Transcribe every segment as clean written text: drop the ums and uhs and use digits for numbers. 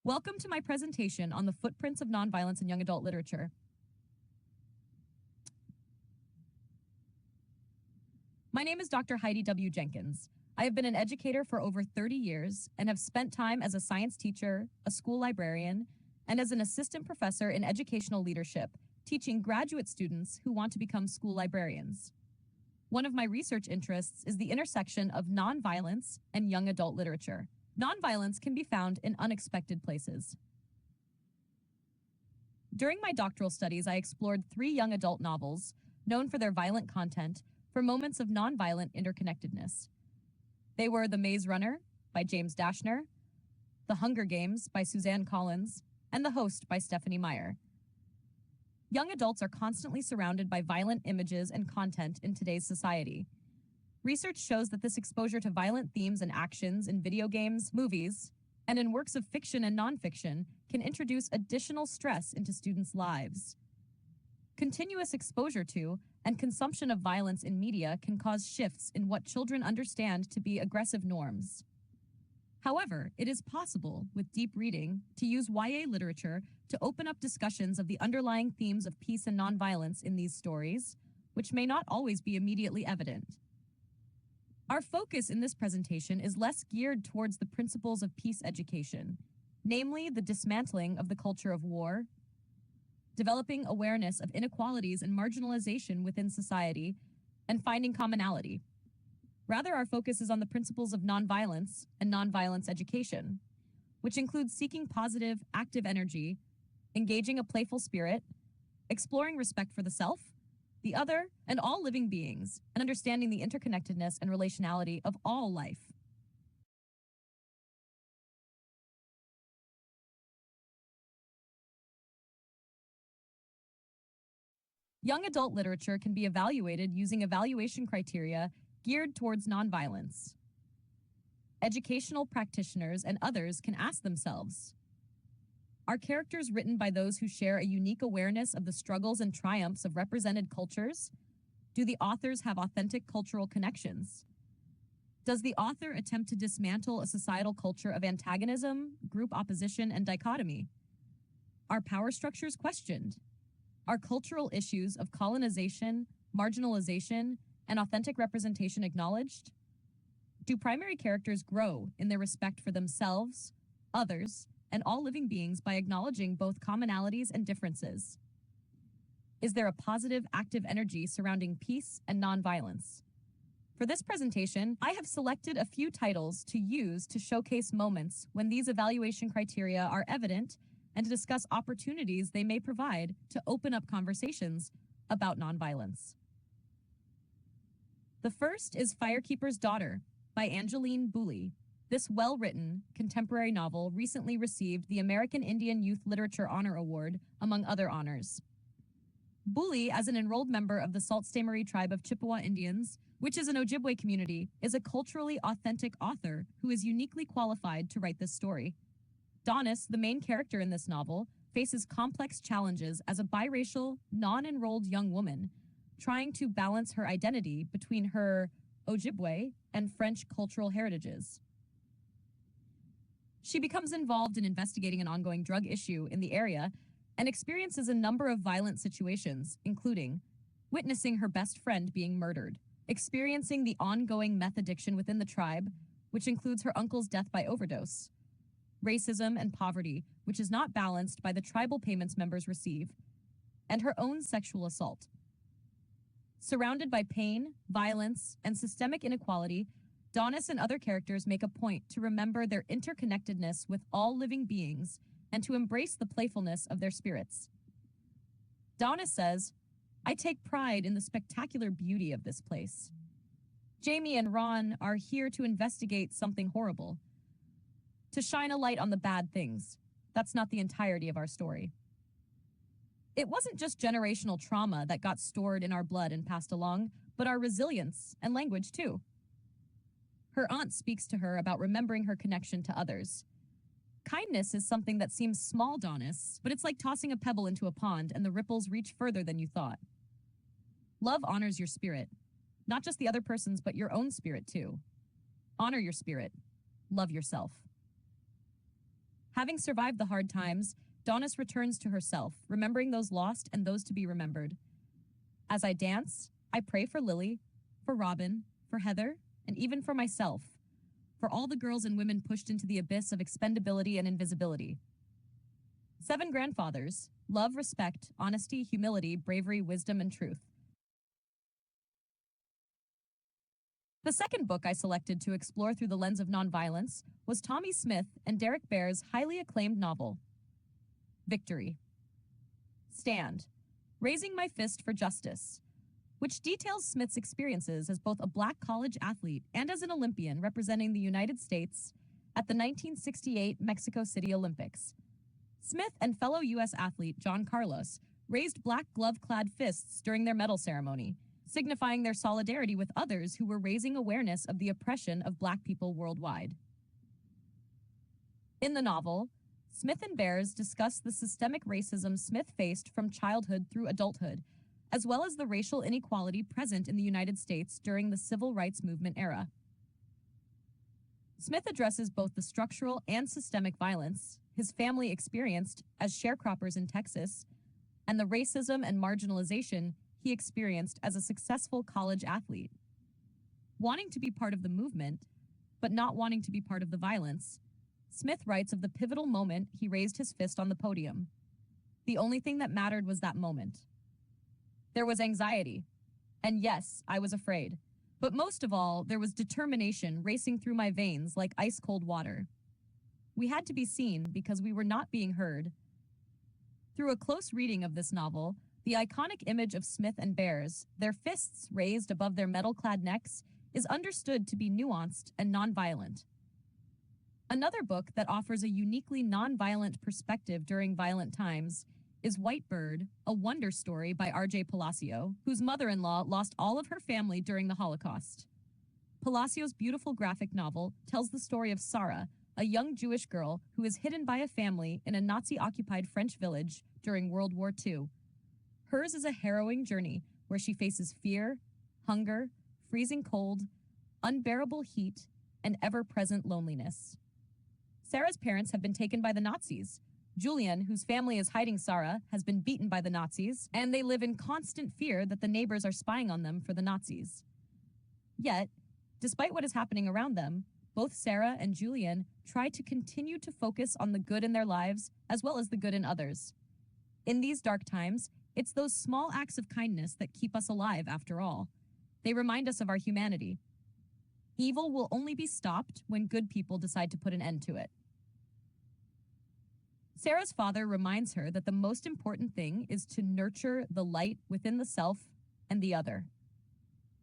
Welcome to my presentation on the footprints of nonviolence in young adult literature. My name is Dr. Heidi W. Jenkins. I have been an educator for over 30 years and have spent time as a science teacher, a school librarian, and as an assistant professor in educational leadership, teaching graduate students who want to become school librarians. One of my research interests is the intersection of nonviolence and young adult literature. Nonviolence can be found in unexpected places. During my doctoral studies, I explored 3 young adult novels, known for their violent content, for moments of nonviolent interconnectedness. They were The Maze Runner by James Dashner, The Hunger Games by Suzanne Collins, and The Host by Stephanie Meyer. Young adults are constantly surrounded by violent images and content in today's society. Research shows that this exposure to violent themes and actions in video games, movies, and in works of fiction and nonfiction can introduce additional stress into students' lives. Continuous exposure to and consumption of violence in media can cause shifts in what children understand to be aggressive norms. However, it is possible, with deep reading, to use YA literature to open up discussions of the underlying themes of peace and nonviolence in these stories, which may not always be immediately evident. Our focus in this presentation is less geared towards the principles of peace education, namely the dismantling of the culture of war, developing awareness of inequalities and marginalization within society, and finding commonality. Rather, our focus is on the principles of nonviolence and nonviolence education, which includes seeking positive, active energy, engaging a playful spirit, exploring respect for the self, the other, and all living beings, and understanding the interconnectedness and relationality of all life. Young adult literature can be evaluated using evaluation criteria geared towards nonviolence. Educational practitioners and others can ask themselves, are characters written by those who share a unique awareness of the struggles and triumphs of represented cultures? Do the authors have authentic cultural connections? Does the author attempt to dismantle a societal culture of antagonism, group opposition, and dichotomy? Are power structures questioned? Are cultural issues of colonization, marginalization, and authentic representation acknowledged? Do primary characters grow in their respect for themselves, others, and all living beings by acknowledging both commonalities and differences? Is there a positive, active energy surrounding peace and nonviolence? For this presentation, I have selected a few titles to use to showcase moments when these evaluation criteria are evident and to discuss opportunities they may provide to open up conversations about nonviolence. The first is Firekeeper's Daughter by Angeline Booley. This well-written, contemporary novel recently received the American Indian Youth Literature Honor Award, among other honors. Booley, as an enrolled member of the Sault Ste. Marie tribe of Chippewa Indians, which is an Ojibwe community, is a culturally authentic author who is uniquely qualified to write this story. Donis, the main character in this novel, faces complex challenges as a biracial, non-enrolled young woman, trying to balance her identity between her Ojibwe and French cultural heritages. She becomes involved in investigating an ongoing drug issue in the area and experiences a number of violent situations, including witnessing her best friend being murdered, experiencing the ongoing meth addiction within the tribe, which includes her uncle's death by overdose, racism and poverty, which is not balanced by the tribal payments members receive, and her own sexual assault. Surrounded by pain, violence, and systemic inequality, Donis and other characters make a point to remember their interconnectedness with all living beings and to embrace the playfulness of their spirits. Donis says, "I take pride in the spectacular beauty of this place. Jamie and Ron are here to investigate something horrible, to shine a light on the bad things. That's not the entirety of our story. It wasn't just generational trauma that got stored in our blood and passed along, but our resilience and language too." Her aunt speaks to her about remembering her connection to others. Kindness is something that seems small, Donis, but it's like tossing a pebble into a pond and the ripples reach further than you thought. Love honors your spirit, not just the other person's, but your own spirit too. Honor your spirit. Love yourself. Having survived the hard times, Donis returns to herself, remembering those lost and those to be remembered. As I dance, I pray for Lily, for Robin, for Heather, and even for myself, for all the girls and women pushed into the abyss of expendability and invisibility. 7 grandfathers: love, respect, honesty, humility, bravery, wisdom, and truth. The second book I selected to explore through the lens of nonviolence was Tommy Smith and Derek Bear's highly acclaimed novel, Victory. Stand: Raising My Fist for Justice, which details Smith's experiences as both a black college athlete and as an Olympian representing the United States at the 1968 Mexico City Olympics. Smith and fellow U.S. athlete John Carlos raised black glove-clad fists during their medal ceremony, signifying their solidarity with others who were raising awareness of the oppression of black people worldwide. In the novel, Smith and Bears discuss the systemic racism Smith faced from childhood through adulthood, as well as the racial inequality present in the United States during the Civil Rights Movement era. Smith addresses both the structural and systemic violence his family experienced as sharecroppers in Texas, and the racism and marginalization he experienced as a successful college athlete. Wanting to be part of the movement, but not wanting to be part of the violence, Smith writes of the pivotal moment he raised his fist on the podium. The only thing that mattered was that moment. There was anxiety, and yes, I was afraid. But most of all, there was determination racing through my veins like ice-cold water. We had to be seen because we were not being heard. Through a close reading of this novel, the iconic image of Smith and Bears, their fists raised above their metal-clad necks, is understood to be nuanced and nonviolent. Another book that offers a uniquely nonviolent perspective during violent times is White Bird, a wonder story by R.J. Palacio, whose mother-in-law lost all of her family during the Holocaust. Palacio's beautiful graphic novel tells the story of Sarah, a young Jewish girl who is hidden by a family in a Nazi-occupied French village during World War II. Hers is a harrowing journey where she faces fear, hunger, freezing cold, unbearable heat, and ever-present loneliness. Sarah's parents have been taken by the Nazis. Julian, whose family is hiding Sarah, has been beaten by the Nazis, and they live in constant fear that the neighbors are spying on them for the Nazis. Yet, despite what is happening around them, both Sarah and Julian try to continue to focus on the good in their lives as well as the good in others. In these dark times, it's those small acts of kindness that keep us alive after all. They remind us of our humanity. Evil will only be stopped when good people decide to put an end to it. Sarah's father reminds her that the most important thing is to nurture the light within the self and the other.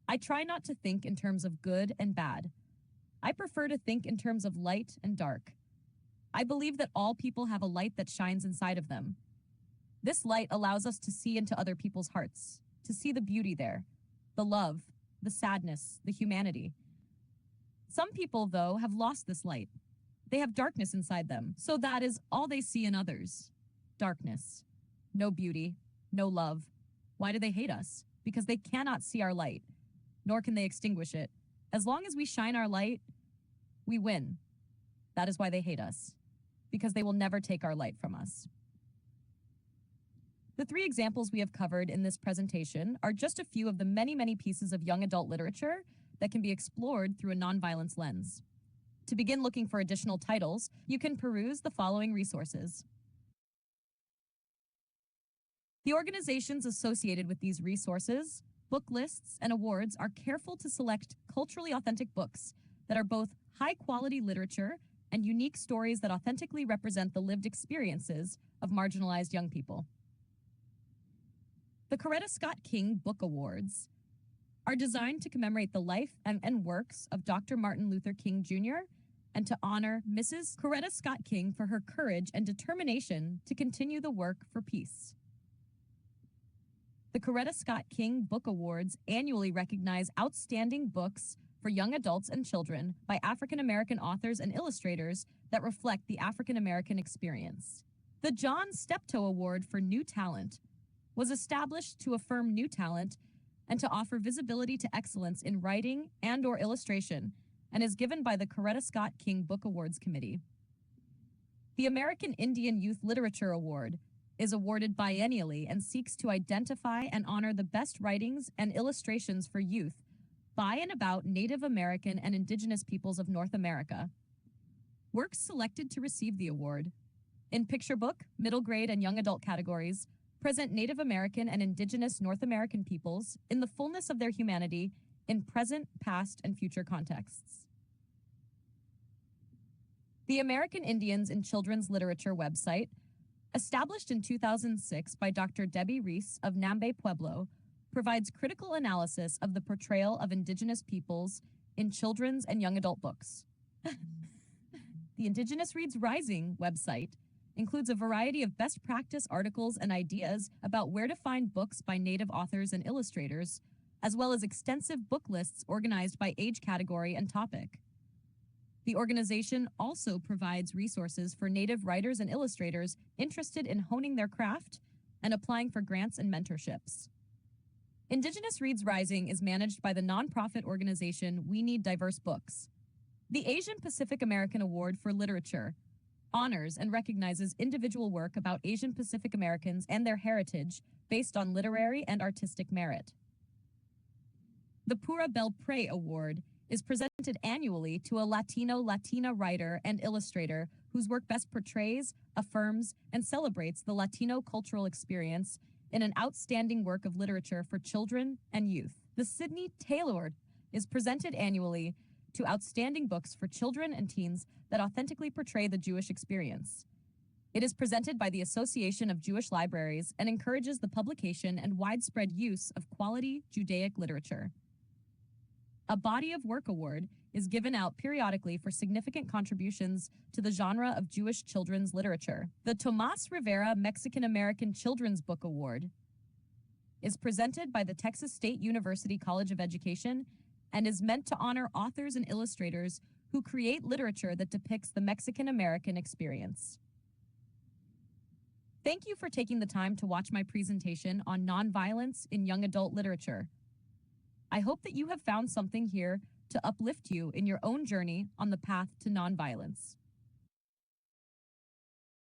I try not to think in terms of good and bad. I prefer to think in terms of light and dark. I believe that all people have a light that shines inside of them. This light allows us to see into other people's hearts, to see the beauty there, the love, the sadness, the humanity. Some people, though, have lost this light. They have darkness inside them, so that is all they see in others. Darkness. No beauty, no love. Why do they hate us? Because they cannot see our light, nor can they extinguish it. As long as we shine our light, we win. That is why they hate us, because they will never take our light from us. The 3 examples we have covered in this presentation are just a few of the many, many pieces of young adult literature that can be explored through a nonviolence lens. To begin looking for additional titles, you can peruse the following resources. The organizations associated with these resources, book lists, and awards are careful to select culturally authentic books that are both high-quality literature and unique stories that authentically represent the lived experiences of marginalized young people. The Coretta Scott King Book Awards are designed to commemorate the life and works of Dr. Martin Luther King Jr. and to honor Mrs. Coretta Scott King for her courage and determination to continue the work for peace. The Coretta Scott King Book Awards annually recognize outstanding books for young adults and children by African American authors and illustrators that reflect the African American experience. The John Steptoe Award for New Talent was established to affirm new talent and to offer visibility to excellence in writing and/or illustration, and is given by the Coretta Scott King Book Awards Committee. The American Indian Youth Literature Award is awarded biennially and seeks to identify and honor the best writings and illustrations for youth by and about Native American and Indigenous peoples of North America. Works selected to receive the award in picture book, middle grade, and young adult categories present Native American and Indigenous North American peoples in the fullness of their humanity in present, past, and future contexts. The American Indians in Children's Literature website, established in 2006 by Dr. Debbie Reese of Nambe Pueblo, provides critical analysis of the portrayal of Indigenous peoples in children's and young adult books. The Indigenous Reads Rising website includes a variety of best practice articles and ideas about where to find books by Native authors and illustrators, as well as extensive book lists organized by age category and topic. The organization also provides resources for Native writers and illustrators interested in honing their craft and applying for grants and mentorships. Indigenous Reads Rising is managed by the nonprofit organization We Need Diverse Books. The Asian Pacific American Award for Literature honors and recognizes individual work about Asian Pacific Americans and their heritage based on literary and artistic merit. The Pura Belpre Award is presented annually to a Latina writer and illustrator whose work best portrays, affirms, and celebrates the Latino cultural experience in an outstanding work of literature for children and youth. The Sidney Taylor Award is presented annually to outstanding books for children and teens that authentically portray the Jewish experience. It is presented by the Association of Jewish Libraries and encourages the publication and widespread use of quality Judaic literature. A Body of Work Award is given out periodically for significant contributions to the genre of Jewish children's literature. The Tomas Rivera Mexican American Children's Book Award is presented by the Texas State University College of Education and is meant to honor authors and illustrators who create literature that depicts the Mexican American experience. Thank you for taking the time to watch my presentation on nonviolence in young adult literature. I hope that you have found something here to uplift you in your own journey on the path to nonviolence.